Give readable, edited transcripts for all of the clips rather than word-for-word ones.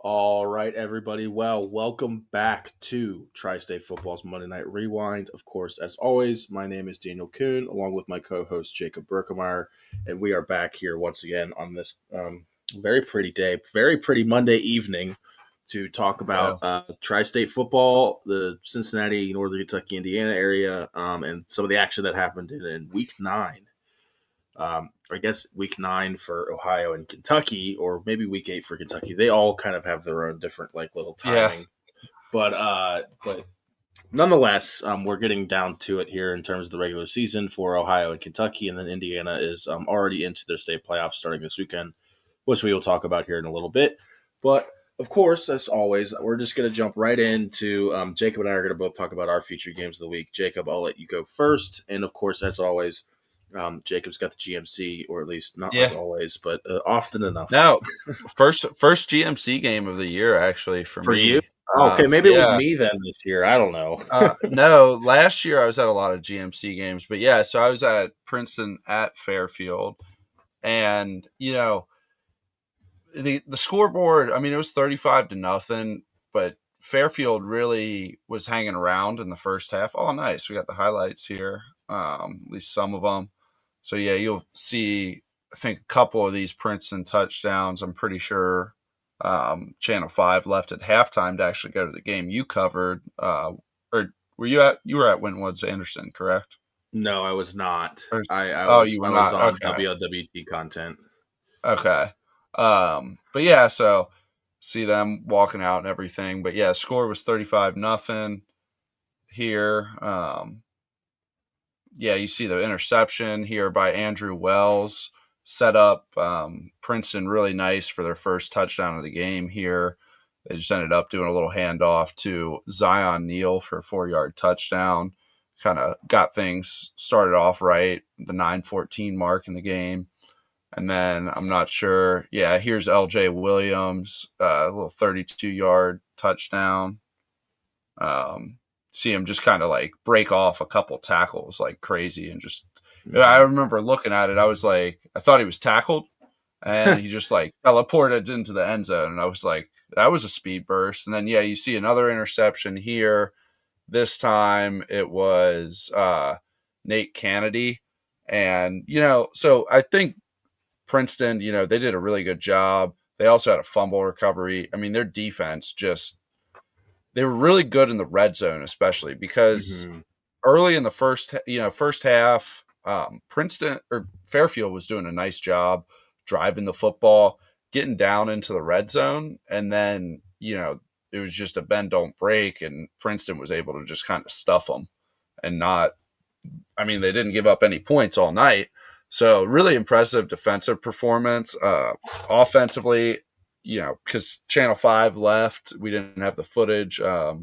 All right, everybody. Well, welcome back to TriState Football's Monday Night Rewind. Of course, as always, my name is Daniel Kuhn, along with my co-host Jacob Berkemeier, and we are back here once again on this very pretty day, very pretty Monday evening, to talk Yeah. about Tri-State football, the Cincinnati, Northern Kentucky, Indiana area, and some of the action that happened in Week 9. I guess week 9 for Ohio and Kentucky, or maybe week 8 for Kentucky. They all kind of have their own different little Yeah. timing, but nonetheless, we're getting down to it here in terms of the regular season for Ohio and Kentucky, and then Indiana is already into their state playoffs starting this weekend, which we will talk about here in a little bit. But of course, as always, we're just going to jump right into Jacob and I are going to both talk about our featured games of the week. Jacob, I'll let you go first, and of course, as always, Jacob's got the GMC, or at least not as Yeah. always, but often enough. No, first GMC game of the year actually for For me. you? Okay, maybe it was Yeah. me then this year. I don't know. No, last year I was at a lot of GMC games, but yeah, so I was at Princeton at Fairfield, and the scoreboard. I mean, it was 35-0, but Fairfield really was hanging around in the first half. Oh, nice! We got the highlights here, at least some of them. So yeah, you'll see. I think a couple of these Princeton touchdowns. I'm pretty sure Channel 5 left at halftime to actually go to the game you covered. Or were you at? You were at Wentwoods Anderson, correct? No, I was not. Or, I oh, was you were I was not. on Okay. WLWT content. Okay. But yeah, so see them walking out and everything. But yeah, score was 35-0 here. Yeah, you see the interception here by Andrew Wells. Set up Princeton really nice for their first touchdown of the game here. They just ended up doing a little handoff to Zion Neal for a 4-yard touchdown. Kind of got things started off right, the 9:14 mark in the game. And then I'm not sure. Yeah, here's LJ Williams, a little 32-yard touchdown. See him just kind of like break off a couple tackles like crazy and just. I remember looking at it. I was like, I thought he was tackled, and he just like teleported into the end zone. And I was like, that was a speed burst. And then yeah, you see another interception here. This time it was Nate Kennedy, and so I think Princeton, they did a really good job. They also had a fumble recovery. I mean, their defense they were really good in the red zone, especially because early in the first half, Princeton or Fairfield was doing a nice job driving the football, getting down into the red zone, and then it was just a bend don't break, and Princeton was able to just kind of stuff them and not. I mean, they didn't give up any points all night. So really impressive defensive performance. Offensively, because Channel 5 left, we didn't have the footage. I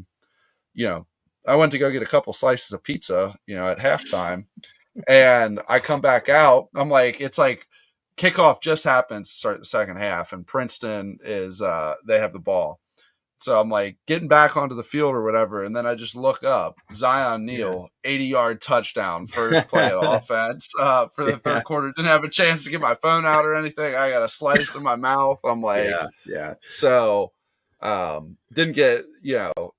went to go get a couple slices of pizza, at halftime, and I come back out. I'm like, it's like kickoff just happens to start the second half, and Princeton is they have the ball. So I'm like getting back onto the field or whatever, and then I just look up. Zion Neal, 80-yard touchdown, first play of offense for the third quarter. Didn't have a chance to get my phone out or anything. I got a slice in my mouth. I'm like, yeah. So didn't get to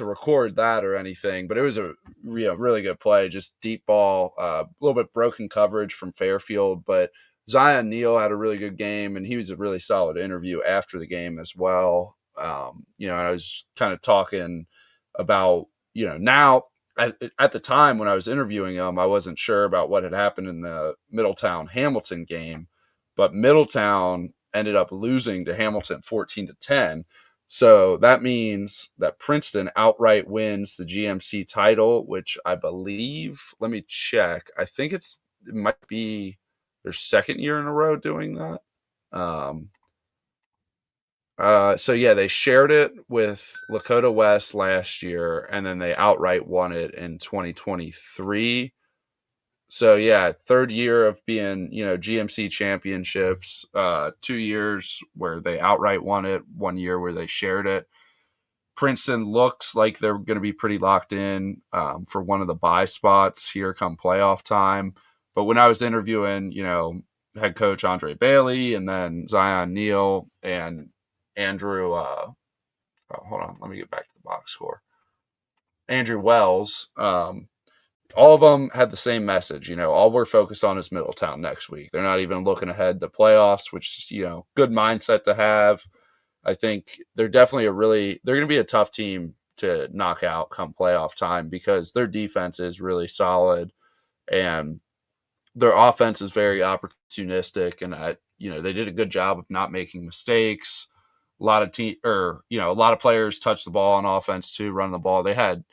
record that or anything, but it was a really good play. Just deep ball, a little bit broken coverage from Fairfield, but Zion Neal had a really good game, and he was a really solid interview after the game as well. I was kind of talking about, now at the time when I was interviewing him, I wasn't sure about what had happened in the Middletown Hamilton game, but Middletown ended up losing to Hamilton 14-10. So that means that Princeton outright wins the GMC title, which I believe, let me check. I think it might be their second year in a row doing that. So yeah, they shared it with Lakota West last year, and then they outright won it in 2023. So yeah, third year of being, GMC championships, 2 years where they outright won it, 1 year where they shared it. Princeton looks like they're going to be pretty locked in for one of the bye spots here come playoff time. But when I was interviewing, head coach Andre Bailey and then Zion Neal and Andrew. Hold on, let me get back to the box score. Andrew Wells. All of them had the same message. All we're focused on is Middletown next week. They're not even looking ahead to playoffs, which is, good mindset to have. I think they're definitely they're going to be a tough team to knock out come playoff time because their defense is really solid and their offense is very opportunistic. And they did a good job of not making mistakes. A lot of players touch the ball on offense too, run the ball. They had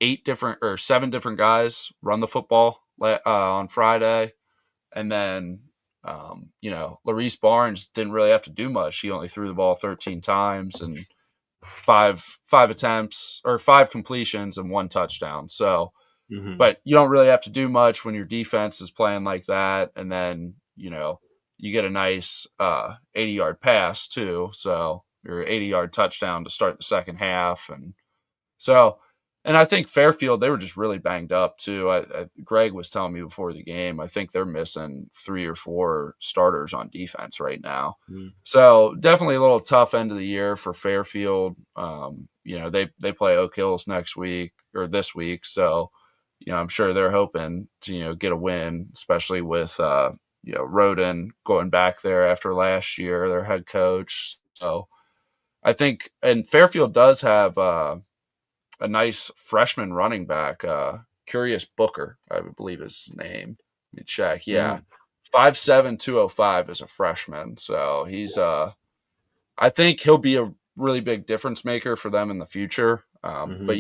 7 different guys run the football on Friday. And then, Larice Barnes didn't really have to do much. He only threw the ball 13 times and five attempts or 5 completions and 1 touchdown. So, but you don't really have to do much when your defense is playing like that. And then, you get a nice 80-yard pass too. So your 80-yard touchdown to start the second half. And I think Fairfield, they were just really banged up too. Greg was telling me before the game, I think they're missing 3 or 4 starters on defense right now. So definitely a little tough end of the year for Fairfield. They play Oak Hills this week. So, I'm sure they're hoping to, get a win, especially with, Roden going back there after last year, their head coach. So I think, and Fairfield does have, a nice freshman running back, Curious Booker, I believe his name. Let me check. Yeah. 5'7", 205 as a freshman. So he's I think he'll be a really big difference maker for them in the future. But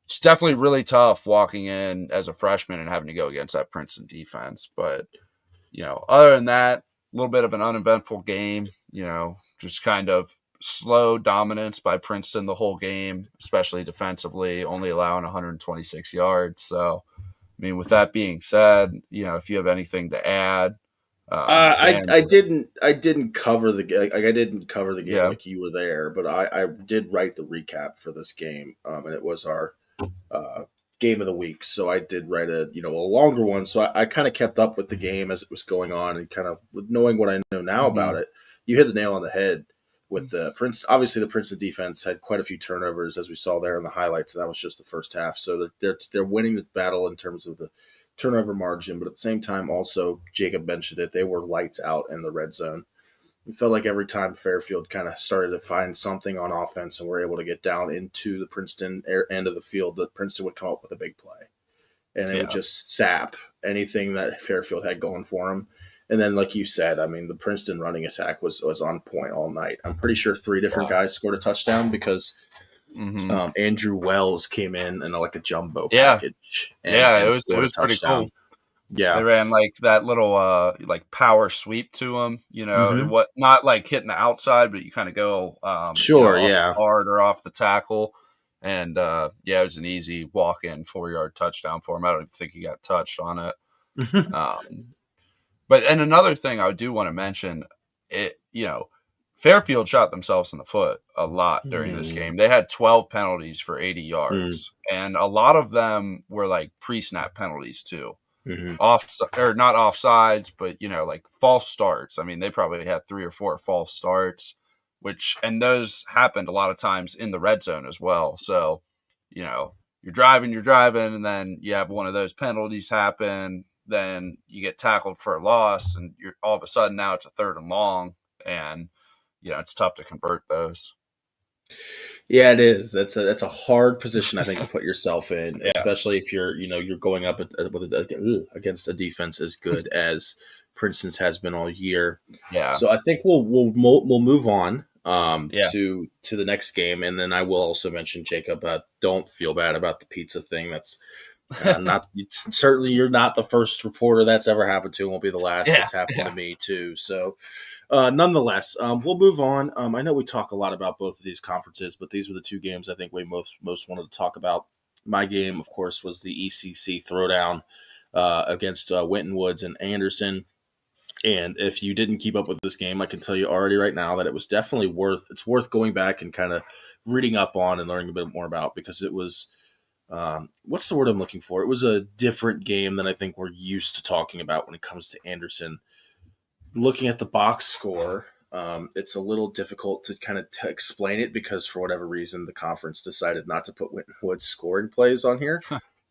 it's definitely really tough walking in as a freshman and having to go against that Princeton defense. But other than that, a little bit of an uneventful game, just kind of slow dominance by Princeton the whole game, especially defensively, only allowing 126 yards. So, with that being said, if you have anything to add, I didn't cover the game. I didn't cover the game like you were there, but I did write the recap for this game, and it was our game of the week. So I did write a longer one. So I kind of kept up with the game as it was going on, and kind of knowing what I know now about it. You hit the nail on the head. With the obviously the Princeton defense had quite a few turnovers, as we saw there in the highlights. And that was just the first half. So they're winning the battle in terms of the turnover margin. But at the same time, also Jacob mentioned it, they were lights out in the red zone. It felt like every time Fairfield kind of started to find something on offense and were able to get down into the Princeton end of the field, that Princeton would come up with a big play, and it would just sap anything that Fairfield had going for them. And then, like you said, the Princeton running attack was on point all night. I'm pretty sure 3 different guys scored a touchdown because Andrew Wells came in like a jumbo package. And it was pretty cool. Yeah, they ran like that little power sweep to him. What not like hitting the outside, but you kind of go off the guard or off the tackle. And it was an easy walk-in 4-yard touchdown for him. I don't even think he got touched on it. But another thing I do want to mention, Fairfield shot themselves in the foot a lot during this game. They had 12 penalties for 80 yards, and a lot of them were like pre-snap penalties too. Not offsides, but like false starts. They probably had 3 or 4 false starts, and those happened a lot of times in the red zone as well. So, you're driving, and then you have one of those penalties happen. Then you get tackled for a loss, and you're all of a sudden now it's a 3rd and long, and it's tough to convert those. Yeah, it is. That's a hard position, I think, to put yourself in, especially if you're going up against a defense as good as Princeton's has been all year. Yeah. So I think we'll move on to the next game, and then I will also mention, Jacob, don't feel bad about the pizza thing. That's certainly you're not the first reporter that's ever happened to. It won't be the last. It's happened to me too. So, nonetheless, we'll move on. I know we talk a lot about both of these conferences, but these were the 2 games I think we most wanted to talk about. My game, of course, was the ECC throwdown against Winton Woods and Anderson. And if you didn't keep up with this game, I can tell you already right now that it was definitely worth going back and kind of reading up on and learning a bit more about, because it was. What's the word I'm looking for? It was a different game than I think we're used to talking about when it comes to Anderson. Looking at the box score, It's a little difficult to kind of explain it because for whatever reason the conference decided not to put Winton Woods scoring plays on here.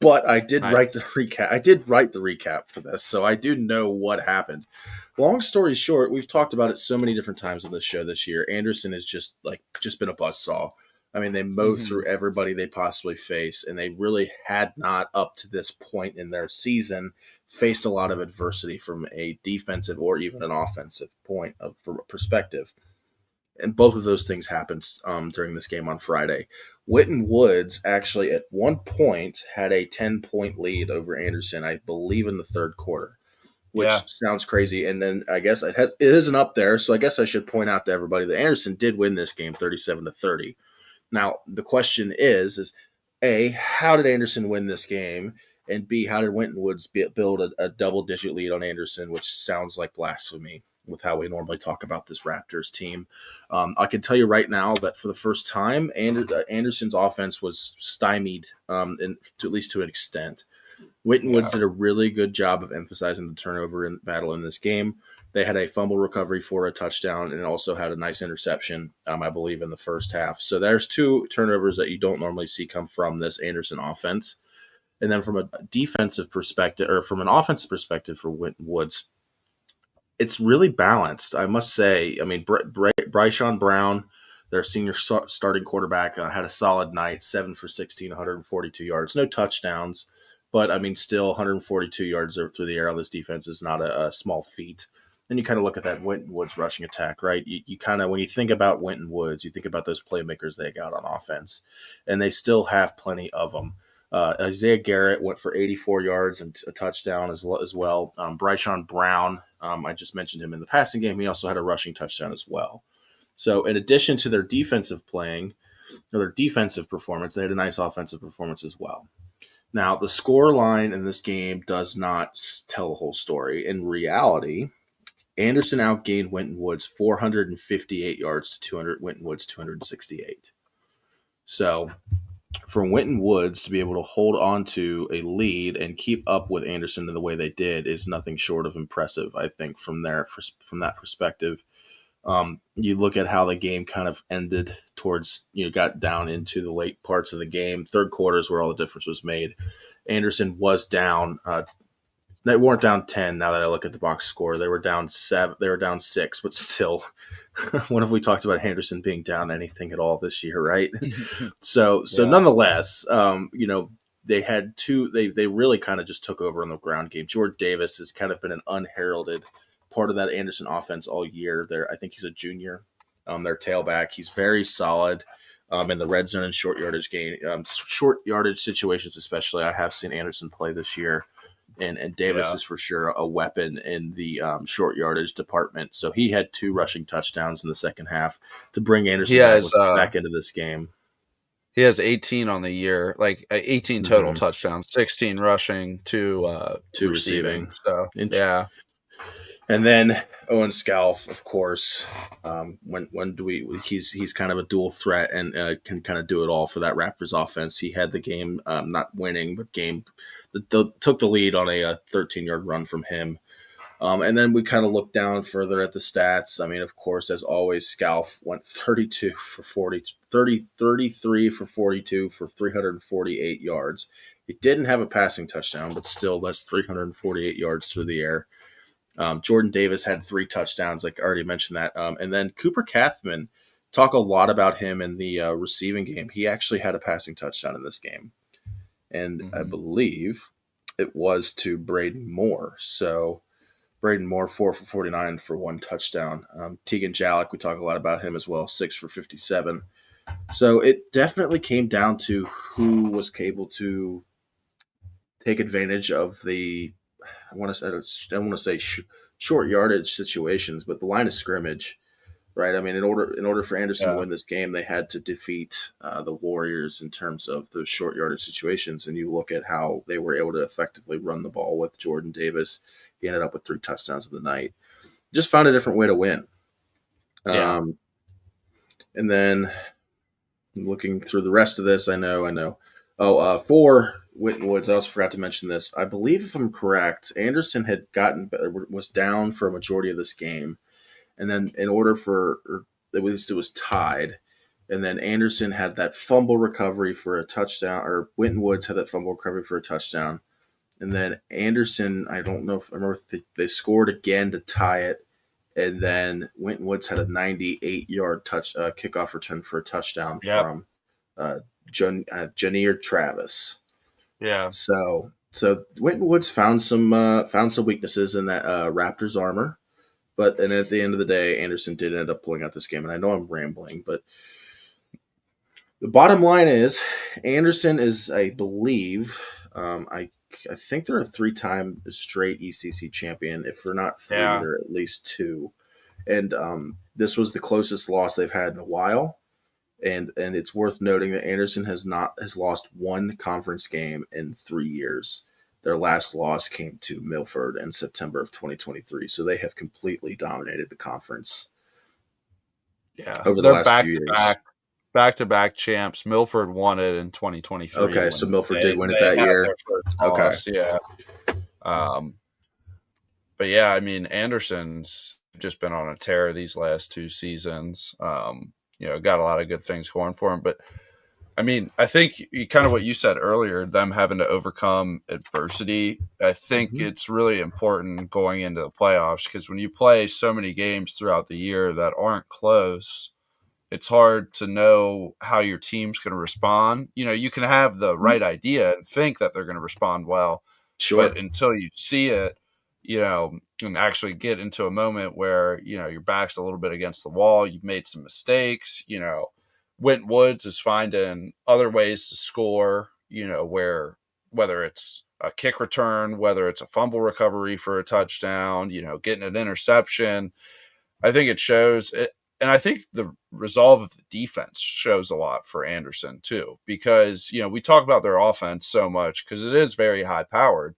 But I did write the Nice. recap. I did write the recap for this, so I do know what happened. Long story short, we've talked about it so many different times on this show this year. Anderson has just been a buzzsaw. I mean, they mow Hmm. through everybody they possibly face, and they really had not, up to this point in their season, faced a lot of adversity from a defensive or even an offensive point of perspective. And both of those things happened during this game on Friday. Winton Woods actually at one point had a 10-point lead over Anderson, I believe, in the third quarter, Yeah. which sounds crazy. And then I guess it isn't up there, so I guess I should point out to everybody that Anderson did win this game 37-30. Now, the question is A, how did Anderson win this game? And B, how did Winton Woods build a double-digit lead on Anderson, which sounds like blasphemy with how we normally talk about this Raptors team. I can tell you right now that for the first time, Anderson's offense was stymied, at least to an extent. Winton Woods Yeah. did a really good job of emphasizing the turnover battle in this game. They had a fumble recovery for a touchdown and also had a nice interception, I believe, in the first half. So there's two turnovers that you don't normally see come from this Anderson offense. And then from a defensive perspective, or from an offensive perspective for Winton Woods, it's really balanced, I must say. I mean, Bryshon Brown, their senior starting quarterback, had a solid night, 7 for 16, 142 yards. No touchdowns, but, I mean, still 142 yards through the air on this defense is not a small feat. Then you kind of look at that Winton Woods rushing attack, right? You kind of, when you think about Winton Woods, you think about those playmakers they got on offense, and they still have plenty of them. Isaiah Garrett went for 84 yards and a touchdown as well. Bryshon Brown, I just mentioned him in the passing game. He also had a rushing touchdown as well. So in addition to their defensive playing, or their defensive performance, they had a nice offensive performance as well. Now, the score line in this game does not tell the whole story. In reality, Anderson outgained Winton Woods 458 yards to 200. Winton Woods 268. So for Winton Woods to be able to hold on to a lead and keep up with Anderson in the way they did is nothing short of impressive, I think, from that perspective. You look at how the game kind of ended towards, got down into the late parts of the game. Third quarter is where all the difference was made. Anderson was down. They weren't down 10 now that I look at the box score. They were down 7. They were down 6, but still, when have we talked about Henderson being down anything at all this year, right? So Yeah. nonetheless, they had two. They really kind of just took over on the ground game. Jordan Davis has kind of been an unheralded part of that Anderson offense all year. I think he's a junior. Their tailback, he's very solid in the red zone and short yardage situations, especially. I have seen Anderson play this year. And Davis Yeah. is for sure a weapon in the short yardage department. So he had 2 rushing touchdowns in the second half to bring He Anderson has back into this game. he has 18 on the year, like 18 total touchdowns, 16 rushing, 2 2 receiving. receiving. So yeah. And then Owen Scalf, of course. When do he's kind of a dual threat and can kind of do it all for that Raptors offense. He had the game not winning, but took the lead on a 13-yard run from him. And then we kind of look down further at the stats. I mean, of course, as always, Scalf went 33 for 42 for 348 yards. He didn't have a passing touchdown, but still, that's 348 yards through the air. Jordan Davis had 3 touchdowns, like I already mentioned that. And then Cooper Kathman, talk a lot about him in the receiving game. He actually had a passing touchdown in this game. And I believe it was to Braden Moore. So Braden Moore, 4 for 49 for 1 touchdown. Tegan Jalek, we talk a lot about him as well, 6 for 57. So it definitely came down to who was able to take advantage of the, I want to say short yardage situations, but the line of scrimmage, right? I mean, in order for Anderson to Yeah. win this game, they had to defeat the Warriors in terms of those short yardage situations. And you look at how they were able to effectively run the ball with Jordan Davis. He ended up with 3 touchdowns in the night. Just found a different way to win. Yeah. And then looking through the rest of this, I know. For Winton Woods, I also forgot to mention this. I believe, if I'm correct, Anderson was down for a majority of this game. and then in order for or at least it was tied, and then Anderson had that fumble recovery for a touchdown, or Winton Woods had that fumble recovery for a touchdown, and then Anderson, I don't know if I remember if they scored again to tie it, and then Winton Woods had a 98-yard kickoff return for a touchdown Yep. from Janeer Travis. Yeah. So Winton Woods found some weaknesses in that Raptors armor, but and at the end of the day, Anderson did end up pulling out this game. And I know I'm rambling, but the bottom line is Anderson is, I believe, I think they're a 3-time straight ECC champion. If they're not 3, Yeah. they're at least 2. And this was the closest loss they've had in a while. And it's worth noting that Anderson has lost one conference game in 3 years. Their last loss came to Milford in September of 2023. So they have completely dominated the conference. Yeah. Over the They're last few years. Back-to-back champs. Milford won it in 2023. Okay, so Milford did win it that year. Okay. Loss, yeah. But yeah, I mean, Anderson's just been on a tear these last 2 seasons. Got a lot of good things going for him. But I mean, I think kind of what you said earlier, them having to overcome adversity, I think it's really important going into the playoffs, because when you play so many games throughout the year that aren't close, it's hard to know how your team's going to respond. You can have the right idea and think that they're going to respond well. Sure. But until you see it, and actually get into a moment where, your back's a little bit against the wall, you've made some mistakes, Winton Woods is finding other ways to score, whether it's a kick return, whether it's a fumble recovery for a touchdown, getting an interception. I think it shows it. And I think the resolve of the defense shows a lot for Anderson too, because, we talk about their offense so much because it is very high powered,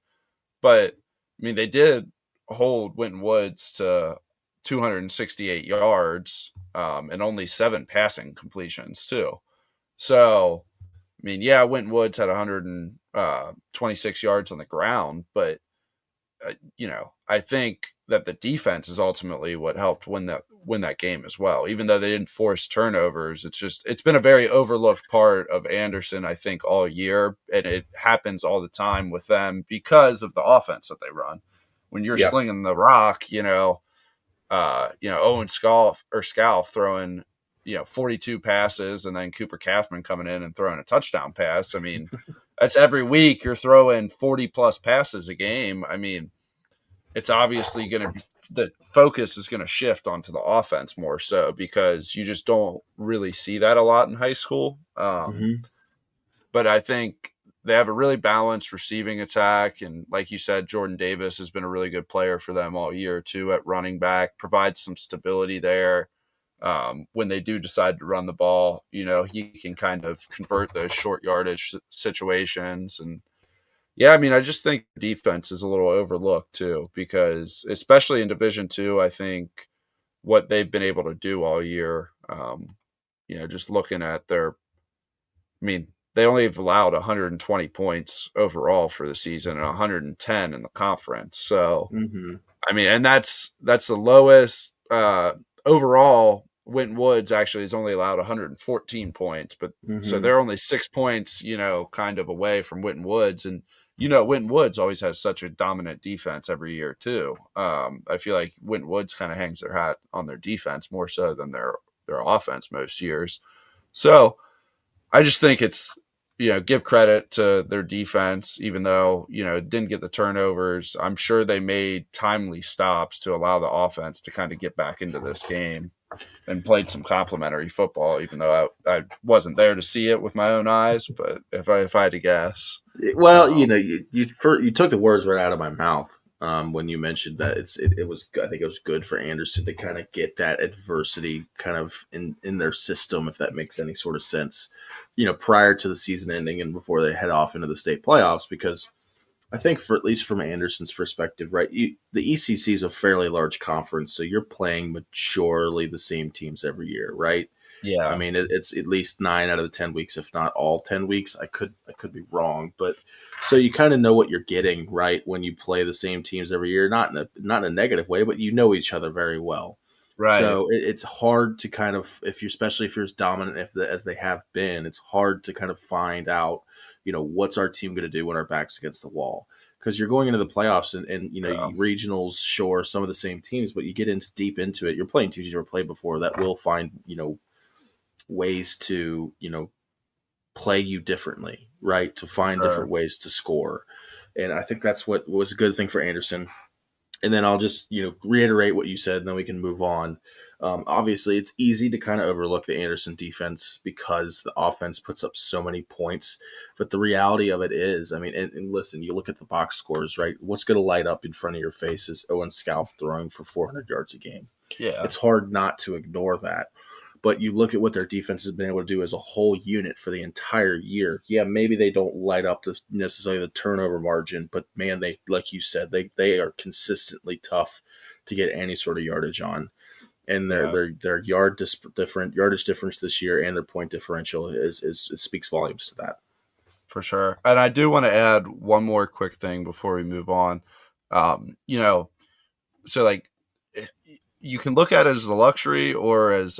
but I mean, they did hold Winton Woods to 268 yards and only 7 passing completions too. So, I mean, yeah, Winton Woods had 126 yards on the ground, but I think that the defense is ultimately what helped win that game as well. Even though they didn't force turnovers, it's been a very overlooked part of Anderson, I think, all year, and it happens all the time with them because of the offense that they run. When you're slinging the rock, Owen Scalf throwing 42 passes, and then Cooper Kathman coming in and throwing a touchdown pass. I mean, that's every week you're throwing 40 plus passes a game. I mean, it's obviously the focus is going to shift onto the offense more so, because you just don't really see that a lot in high school. But I think they have a really balanced receiving attack. And like you said, Jordan Davis has been a really good player for them all year too at running back, provides some stability there. When they do decide to run the ball, he can kind of convert those short yardage situations. And yeah, I mean, I just think defense is a little overlooked too, because especially in Division II, I think what they've been able to do all year, just looking at they only have allowed 120 points overall for the season and 110 in the conference. So, I mean, and that's the lowest overall. Winton Woods actually has only allowed 114 points, but so they're only 6 points, kind of away from Winton Woods. And, Winton Woods always has such a dominant defense every year too. I feel like Winton Woods kind of hangs their hat on their defense more so than their offense most years. So I just think it's, give credit to their defense, even though, didn't get the turnovers. I'm sure they made timely stops to allow the offense to kind of get back into this game, and played some complimentary football, even though I wasn't there to see it with my own eyes. But if I had to guess, well, you took the words right out of my mouth when you mentioned that it was. I think it was good for Anderson to kind of get that adversity kind of in their system, if that makes any sort of sense. Prior to the season ending and before they head off into the state playoffs, because I think at least from Anderson's perspective, right, the ECC is a fairly large conference, so you're playing majorly the same teams every year, right? Yeah. I mean, it's at least 9 out of the 10 weeks, if not all 10 weeks. I could be wrong, but so you kind of know what you're getting, right, when you play the same teams every year, not in a negative way, but you know each other very well. Right. So it's hard to kind of, especially if you're as dominant as they have been, it's hard to kind of find out, what's our team going to do when our back's against the wall. Because you're going into the playoffs and Yeah. regionals, sure, some of the same teams, but you get into deep into it, you're playing teams you've never played before that will find, ways to, play you differently, right? To find Sure. different ways to score. And I think that's what was a good thing for Anderson. And then I'll just, reiterate what you said, and then we can move on. Obviously, it's easy to kind of overlook the Anderson defense because the offense puts up so many points. But the reality of it is, I mean, and listen, you look at the box scores, right? What's going to light up in front of your face is Owen Scalf throwing for 400 yards a game. Yeah. It's hard not to ignore that. But you look at what their defense has been able to do as a whole unit for the entire year. Yeah, maybe they don't light up necessarily the turnover margin, but man, they, like you said, they are consistently tough to get any sort of yardage on. And Yeah. their yardage difference this year and their point differential is it speaks volumes to that. For sure. And I do want to add one more quick thing before we move on. So like you can look at it as a luxury or as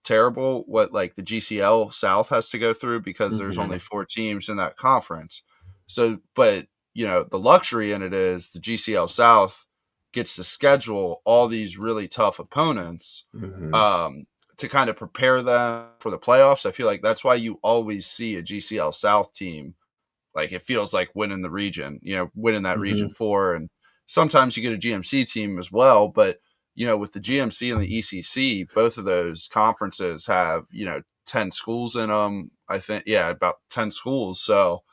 terrible what like the GCL South has to go through because there's only 4 teams in that conference. So but the luxury in it is the GCL South gets to schedule all these really tough opponents to kind of prepare them for the playoffs. I feel like that's why you always see a GCL South team like it feels like winning the region, winning that region 4. And sometimes you get a GMC team as well. But, with the GMC and the ECC, both of those conferences have, 10 schools in them. I think, yeah, about 10 schools. So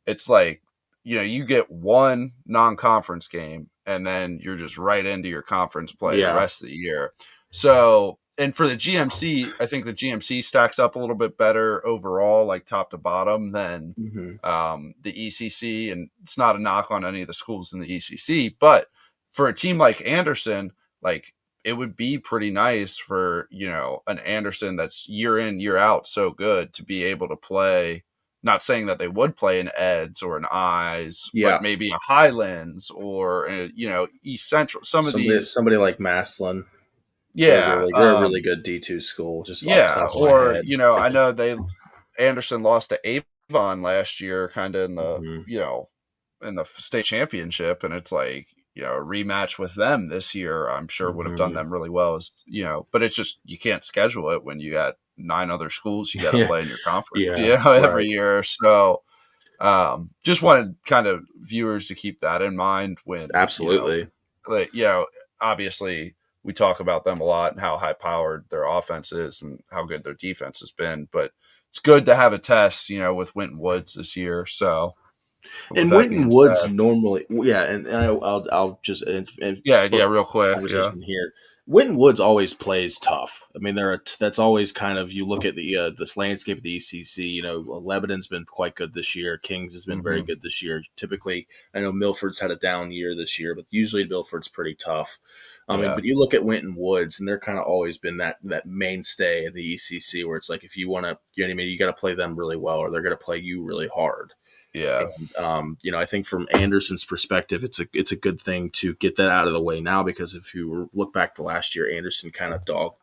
it's like, you get one non-conference game and then you're just right into your conference play the rest of the year. So, and for the GMC, I think the GMC stacks up a little bit better overall, like top to bottom than the ECC. And it's not a knock on any of the schools in the ECC, but for a team like Anderson, like it would be pretty nice for, an Anderson that's year in, year out so good to be able to play. Not saying that they would play an Eds or an Eyes, but maybe a Highlands or East Central. Somebody like Maslin. Yeah, they're a really good D2 school. Just off the yeah, top of my or head. I know Anderson lost to Avon last year, kind of in the in the state championship, and it's like a rematch with them this year. I'm sure would have done them really well. As but it's just you can't schedule it when you got 9 other schools you got to play in your conference, every year. So just wanted kind of viewers to keep that in mind when absolutely, obviously we talk about them a lot and how high powered their offense is and how good their defense has been, but it's good to have a test, with Winton Woods this year. So, and Winton Woods normally, and I'll just real quick, conversation here. Winton Woods always plays tough. I mean, that's always kind of, you look at this landscape of the ECC. Lebanon's been quite good this year. Kings has been very good this year. Typically, I know Milford's had a down year this year, but usually Milford's pretty tough. But you look at Winton Woods, and they're kind of always been that mainstay of the ECC, where it's like if you want to, you got to play them really well, or they're going to play you really hard. Yeah. And, I think from Anderson's perspective, it's a good thing to get that out of the way now, because if you look back to last year, Anderson kind of boat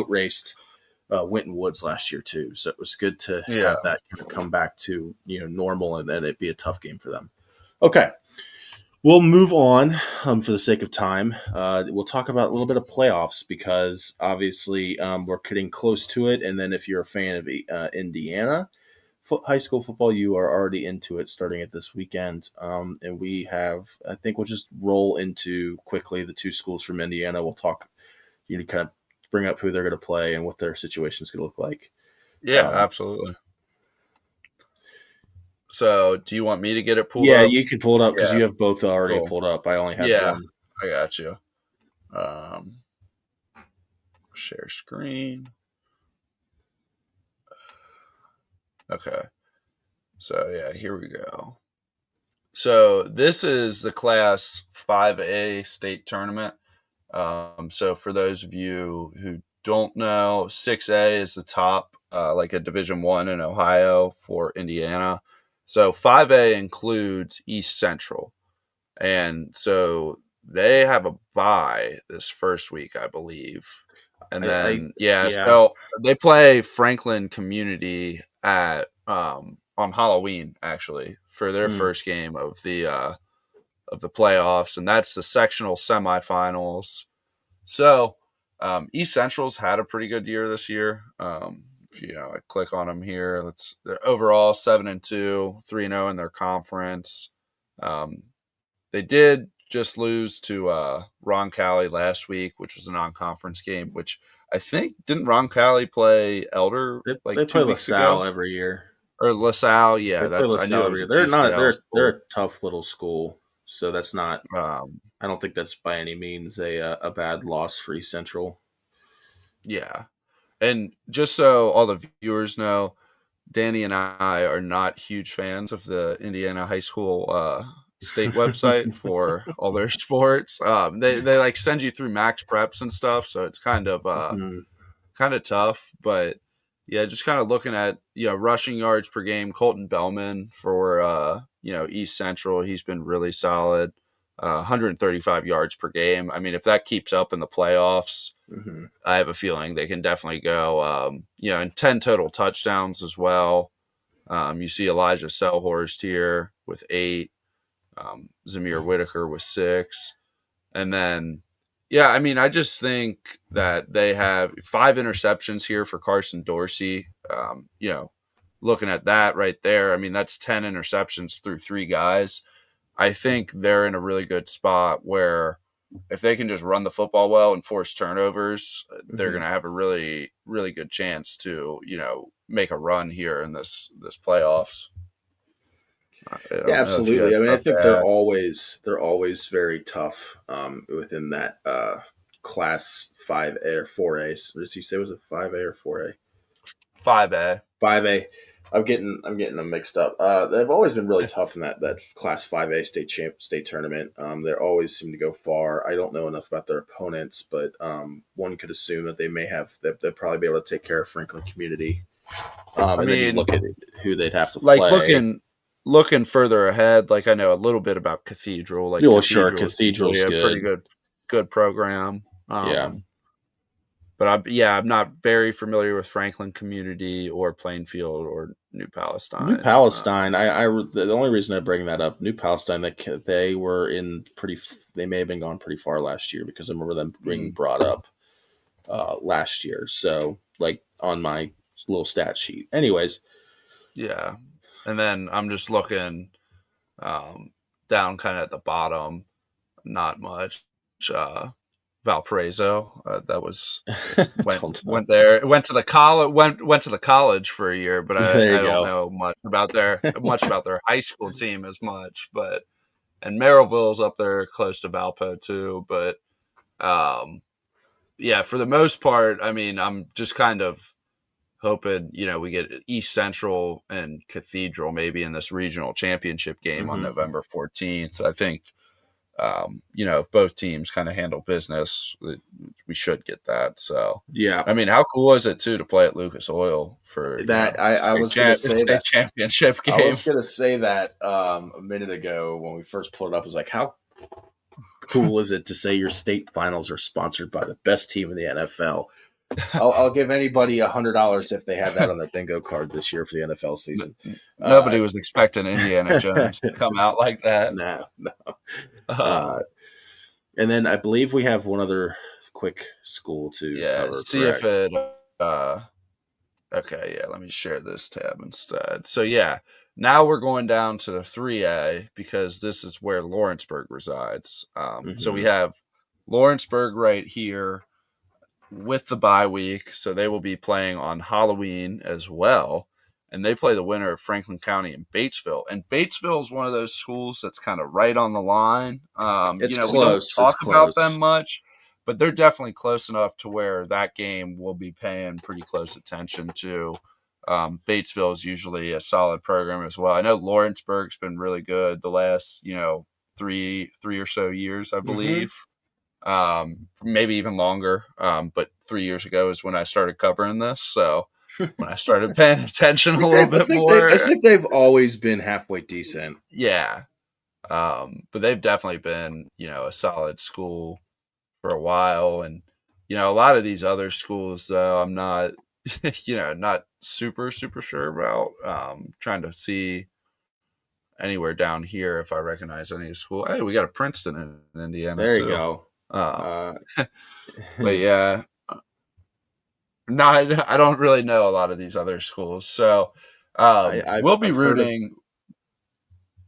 raced Winton Woods last year too. So it was good to have that kind of come back to, normal, and then it'd be a tough game for them. Okay. We'll move on for the sake of time. We'll talk about a little bit of playoffs because obviously we're getting close to it. And then if you're a fan of Indiana high school football, you are already into it starting at this weekend. And we have, I think we'll just roll into quickly the 2 schools from Indiana. We'll talk, kind of bring up who they're going to play and what their situation is going to look like. Yeah, absolutely. So do you want me to get it pulled up? Yeah, you can pull it up because you have both already pulled up. I only have one. I got you. Share screen. Okay. So, here we go. So this is the Class 5A state tournament. So for those of you who don't know, 6A is the top, like a Division I in Ohio for Indiana. So 5A includes East Central. And so they have a bye this first week, I believe. And I then yeah. so they play Franklin Community at on Halloween actually for their Mm, first game of the playoffs, and that's the sectional semifinals. So East Central's had a pretty good year this year. I click on them here. They're overall 7-2, 3-0 in their conference. Um, they did just lose to Roncalli last week, which was a non-conference game. Which I think didn't Roncalli play Elder they like play 2 weeks ago LaSalle every year. or LaSalle? They Yeah, play I knew LaSalle it every was year. a GCL They're school. a tough little school, so that's not. Um, I don't think that's by any means a bad loss for East Central. yeah, and just so all the viewers know, Danny and I are not huge fans of the Indiana high school state website for all their sports. They like send you through max preps and stuff, so it's Mm, kind of tough. But yeah, just kind of looking at rushing yards per game. Colton Bellman for East Central, he's been really solid. 135 yards per game. I mean, if that keeps up in the playoffs, mm-hmm. I have a feeling they can definitely go, and 10 total touchdowns as well. You see Elijah Selhorst here with 8, Zamir Whitaker with 6. And then, yeah, I mean, I just think that they have 5 interceptions here for Carson Dorsey. Looking at that right there, I mean, that's 10 interceptions through 3 guys. I think they're in a really good spot where if they can just run the football well and force turnovers, they're going to have a really, really good chance to, make a run here in this playoffs. I Yeah, don't know if you absolutely. had I mean, I stuff to think add. they're always very tough within that class 5A or 4A. So did you say was it 5A or 4A? 5A. 5A. I'm getting them mixed up. They've always been really tough in that class 5A state tournament. They always seem to go far. I don't know enough about their opponents, but one could assume that they'll probably be able to take care of Franklin Community. I And then you mean, look at who they'd have to like play. looking further ahead, like I know a little bit about Cathedral. Like Well, sure, Cathedral is usually Cathedral's a pretty good. good program. Yeah. But I'm not very familiar with Franklin Community or Plainfield or New New Palestine. Palestine. The only reason I bring that up, New Palestine, they were in pretty. They may have been gone pretty far last year because I remember them being brought up last year. So, like on my little stat sheet. Anyways, Yeah, and then I'm just looking down kind of at the bottom. Not much. Valparaiso. That was don't know. went there. Went to the college. Went to the college for a year, but There I you don't go. know much about their high school team as much. But and Merrillville's up there close to Valpo too. But yeah, for the most part, I mean, I'm just kind of hoping we get East Central and Cathedral maybe in this regional championship game on Hmm. November 14th. I think if both teams kind of handle business, we should get that. So, Yeah, I mean, how cool is it too to play at Lucas Oil for I was gonna say state that. championship I game? was gonna say that a minute ago when we first pulled it up. I was like, how cool is it to say your state finals are sponsored by the best team in the NFL? I'll give anybody $100 if they have that on their bingo card this year for the NFL season. Uh, Nobody was expecting Indiana Jones to come out like that. no, no. Um, And then I believe we have one other quick school to yeah, cover. see if Correct? it. Okay, yeah, let me share this tab instead. So yeah, now we're going down to the 3A because this is where Lawrenceburg resides. So we Mm-hmm. have Lawrenceburg right here with the bye week, so they will be playing on Halloween as well. And they play the winner of Franklin County and Batesville. And Batesville is one of those schools that's kind of right on the line. It's We don't close. It's talk about them close. much, but they're definitely close enough to where that game will be paying pretty close attention to. Batesville is usually a solid program as well. I know Lawrenceburg's been really good the last, three or so years, I Mm-hmm. believe. Maybe even longer. But 3 years ago is when I started covering this. So when I started paying attention a little bit I more, think they've always been halfway decent. yeah. But they've definitely been, a solid school for a while. And, a lot of these other schools, though, I'm not, not super, super sure about. Trying to see anywhere down here if I recognize any school. Hey, we got a Princeton in Indiana, There you too. go. Um, but yeah, not, I don't really know a lot of these other schools. So I've we'll be I've heard of rooting.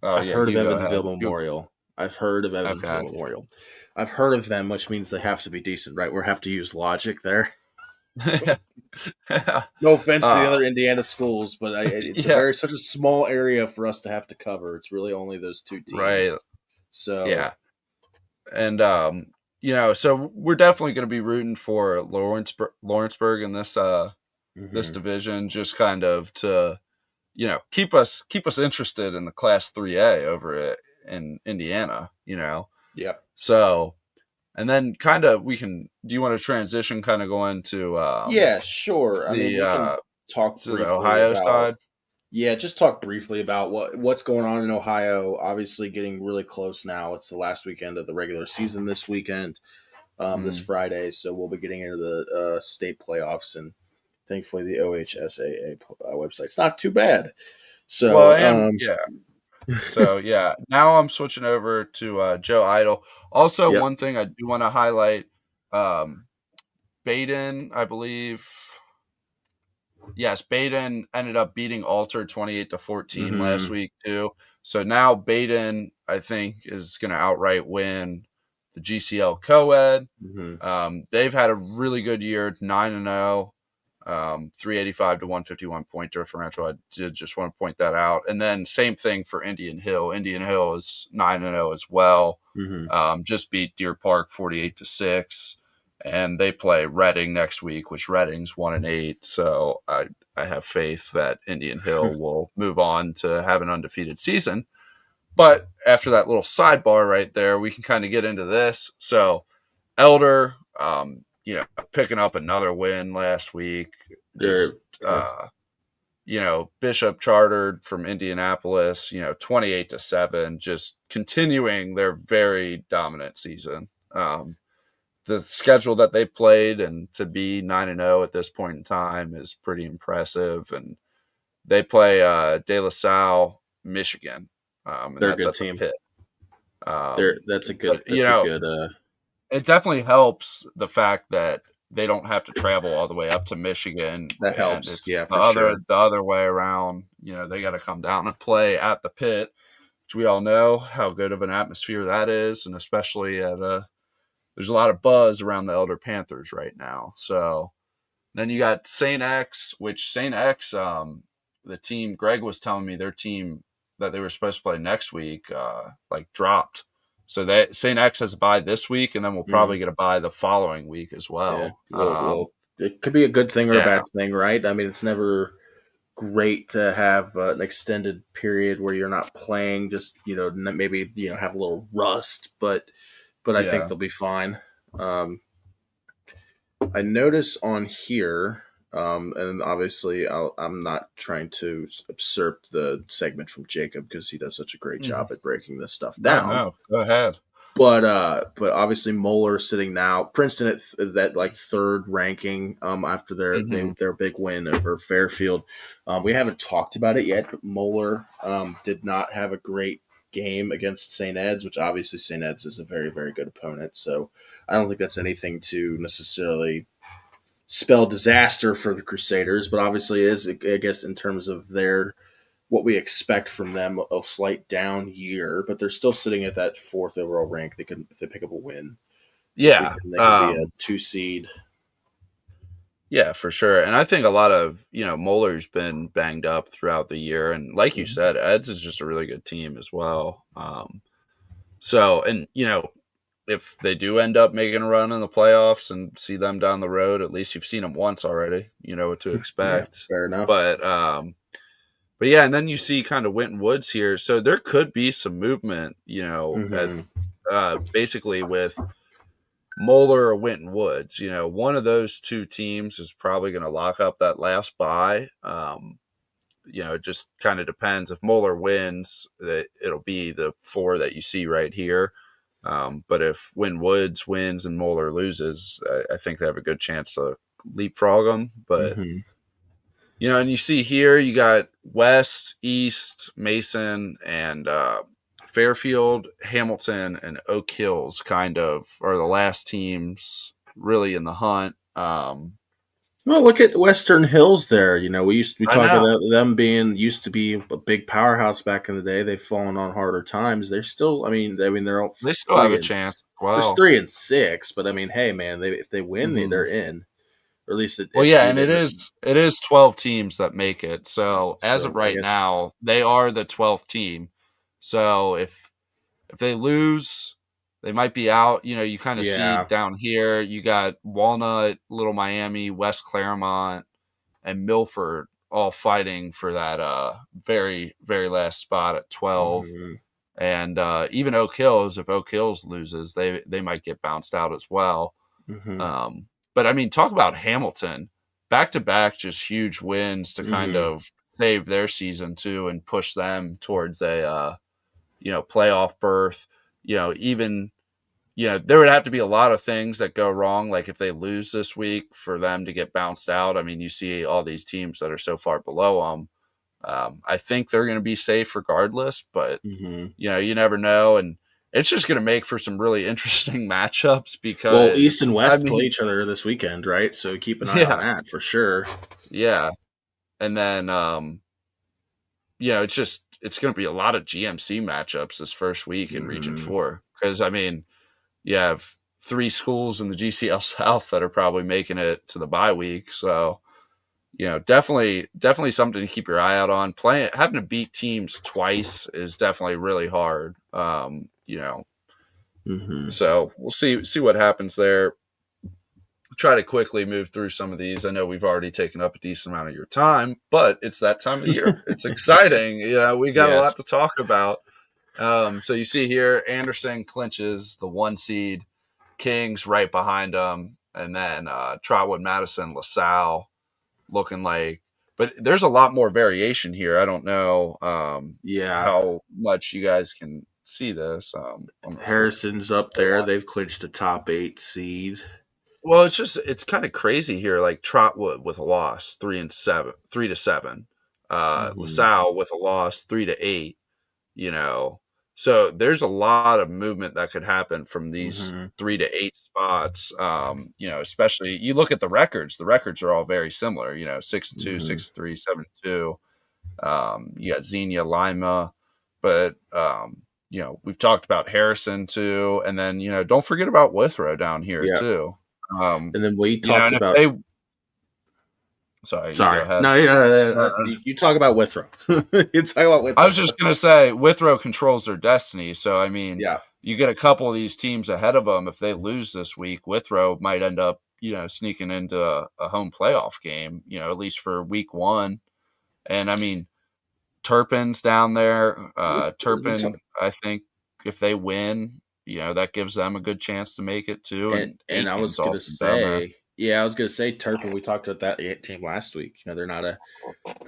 Oh, I've yeah, heard of you go ahead. Evansville Memorial. I've heard of Evansville Okay. Memorial. I've heard of them, which means they have to be decent, right? We have to use logic there. No offense to the uh, other Indiana schools, but it's a yeah, very such a small area for us to have to cover. It's really only those two right. teams. So Yeah. And, so we're definitely going to be rooting for Lawrenceburg in this mhm. division, just kind of to, keep us interested in the Class 3A over in Indiana. Yeah, So, and then kind of do you want to transition kind of go into yeah, sure. I mean, the we can talk to the briefly Ohio about side? just talk briefly about what's going on in Ohio. Obviously, getting really close now. It's the last weekend of the regular season this weekend, this Mm. Friday. So we'll be getting into the state playoffs, and thankfully the OHSAA website's not too bad. Well, So, and yeah. So yeah, now I'm switching over to Joe Idle. Also, yep. one thing I do want to highlight, um, Baden, I believe. Yes, Baden ended up beating Alter 28-14 last Hmm. week too. So now Baden, I think, is going to outright win the GCL co-ed. Hmm. They've had a really good year, 9-0, 385 to 151 point differential. I did just want to point that out. And then same thing for Indian Hill. Indian Hill is 9-0 as well. Hmm. Just beat Deer Park 48-6. And they play Reading next week, which Reading's 1-8. So I have faith that Indian Hill will move on to have an undefeated season. But after that little sidebar right there, we can kind of get into this. So Elder, picking up another win last week. Just, They're yeah. Bishop chartered from Indianapolis, 28-7, just continuing their very dominant season. The schedule that they played and to be 9-0 at this point in time is pretty impressive. And they play De La Salle, Michigan, and They're a that's good at the team. Pit. Um, That's a good. but That's a good. it definitely helps the fact that they don't have to travel all the way up to Michigan, That and helps. it's Yeah, the for other sure. the other way around. They got to come down and play at the Pit, which we all know how good of an atmosphere that is, and especially there's a lot of buzz around the Elder Panthers right now. So then you got Saint X, which Saint X, the team Greg was telling me their team that they were supposed to play next week, dropped. So that Saint X has a bye this week, and then we'll Mm, probably get a bye the following week as yeah. well. Well, it could be a good thing or a Yeah, bad thing, right? I mean, it's never great to have an extended period where you're not playing. Just maybe have a little rust, but I think yeah. they'll be fine. Um, I notice on here, and obviously I'm not trying to usurp the segment from Jacob because he does such a great Mhm. job at breaking this stuff No, down. no, go ahead. But obviously Moeller sitting now, Princeton at that like third ranking after Hmm. their big win over Fairfield. We haven't talked about it yet, but Moeller did not have a great game against St. Ed's, which obviously St. Ed's is a very very good opponent. So I don't think that's anything to necessarily spell disaster for the Crusaders, but obviously is, I guess, in terms of their what we expect from them, a slight down year, but they're still sitting at that fourth overall rank. They could, if they pick up a win this Yeah, weekend, they could be a 2 seed. yeah, for sure. And I think a lot of Moeller's been banged up throughout the year, and like you Mhm. said, Eds is just a really good team as well. So, and if they do end up making a run in the playoffs and see them down the road, at least you've seen them once already. You know what to Yeah, expect. fair enough. But yeah, and then you see kind of Winton Woods here, so there could be some movement. At Hmm. basically with Moeller or Winton Woods. One of those two teams is probably going to lock up that last bye. It just kind of depends. If Moeller wins, it'll be the 4 that you see right here. But if Woods wins and Moeller loses, I think they have a good chance to leapfrog them. But Mm-hmm. and you see here, you got West, East, Mason, and Fairfield, Hamilton, and Oak Hills kind of are the last teams really in the hunt. Well, look at Western Hills there. We I talk know. about them being used to be a big powerhouse back in the day. They've fallen on harder times. They're still. I mean, they're all They still have three a and chance. there's Well, 3-6. But I mean, hey, man, if they win, mhm. they're in. Or at least Well, if yeah, they and it is 12 teams that make it. So as of so I right guess now, they are the 12th team. So if they lose, they might be out. You kind of see yeah. down here, you got Walnut, Little Miami, West Claremont, and Milford all fighting for that very, very last spot at 12. Mm-hmm. And even Oak Hills, if Oak Hills loses, they might get bounced out as well. Mm-hmm. But I mean, talk about Hamilton, back to back, just huge wins to kind Mm-hmm. of save their season too and push them towards a playoff berth. Even there would have to be a lot of things that go wrong, like if they lose this week for them to get bounced out. I mean, you see all these teams that are so far below them. I think they're going to be safe regardless, but Mm-hmm. you never know, and it's just going to make for some really interesting matchups Well, East because and I West play mean, each other this weekend, right? So keep an eye on yeah, that for sure. yeah, and then it's going to be a lot of GMC matchups this first week in Region Mm-hmm. 4 because I mean, you have 3 schools in the GCL South that are probably making it to the bye week, so definitely something to keep your eye out on. Having to beat teams twice is definitely really hard. Mm-hmm. So we'll see what happens there. Try to quickly move through some of these. I know we've already taken up a decent amount of your time, but it's that time of year. It's exciting. We got a Yes. lot to talk about. So you see here, Anderson clinches the 1 seed, Kings right behind them, and then Trotwood, Madison, LaSalle looking like. But there's a lot more variation here. I don't know Yeah. how much you guys can see this. I'm gonna flip. Harrison's up there. They've clinched a top 8 seed. Well, it's kind of crazy here. Like Trotwood with a loss, 3-7, 3-7. Mm-hmm. LaSalle with a loss, 3-8. You know, so there's a lot of movement that could happen from these Mm-hmm. 3-8 spots. Especially you look at the records. The records are all very similar. 6-2, Mm-hmm. 6-3, 7-2. You got Xenia, Lima, but we've talked about Harrison too, and then don't forget about Withrow down here Yeah. too. And then we talked And if about. they, sorry, you go Sorry. ahead. No, you talk about Withrow. You talk about I Withrow. was just gonna say Withrow controls their destiny, so I mean, Yeah. you get a couple of these teams ahead of them. If they lose this week, Withrow might end up sneaking into a home playoff game. At least for week 1. And I mean, Turpin's down there. We Turpin, talk, I think if they win, that gives them a good chance to make it too. and And and I was Aiken's gonna also down there. say, yeah, I was gonna say Turpin. We talked about that team last week. They're not a.